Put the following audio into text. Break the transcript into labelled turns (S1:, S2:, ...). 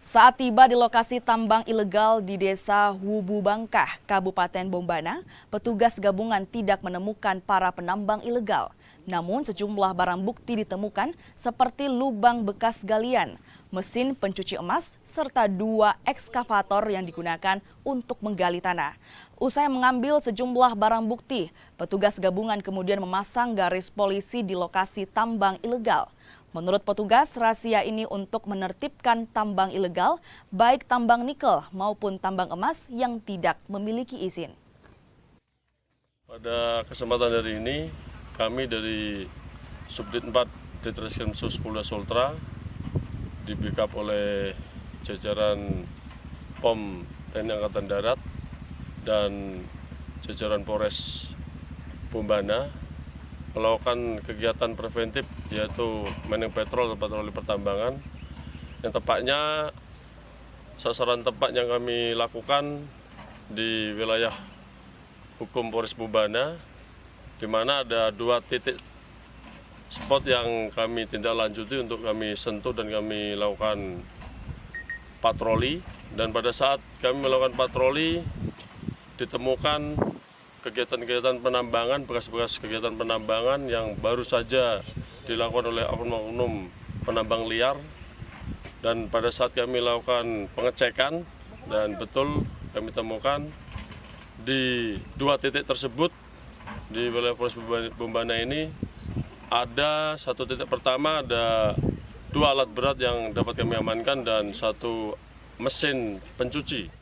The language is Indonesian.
S1: Saat tiba di lokasi tambang ilegal di Desa Hububangkah, Kabupaten Bombana, petugas gabungan tidak menemukan para penambang ilegal. Namun sejumlah barang bukti ditemukan seperti lubang bekas galian, mesin pencuci emas, serta 2 ekskavator yang digunakan untuk menggali tanah. Usai mengambil sejumlah barang bukti, petugas gabungan kemudian memasang garis polisi di lokasi tambang ilegal. Menurut petugas, razia ini untuk menertibkan tambang ilegal, baik tambang nikel maupun tambang emas yang tidak memiliki izin.
S2: Pada kesempatan hari ini, kami dari Subdit 4 Ditreskrimsus Polda Sultra di-backup oleh jajaran POM TNI Angkatan Darat dan jajaran Polres Bombana melakukan kegiatan preventif yaitu mining patrol atau patroli pertambangan yang tepatnya sasaran tepat yang kami lakukan di wilayah hukum Polres Bombana, di mana ada 2 titik spot yang kami tindak lanjuti untuk kami sentuh dan kami lakukan patroli. Dan pada saat kami melakukan patroli ditemukan kegiatan-kegiatan penambangan, bekas-bekas kegiatan penambangan yang baru saja dilakukan oleh oknum-oknum penambang liar. Dan pada saat kami lakukan pengecekan, dan betul kami temukan di 2 titik tersebut di wilayah Polres Bombana ini ada 1 titik pertama ada 2 alat berat yang dapat kami amankan dan 1 mesin pencuci.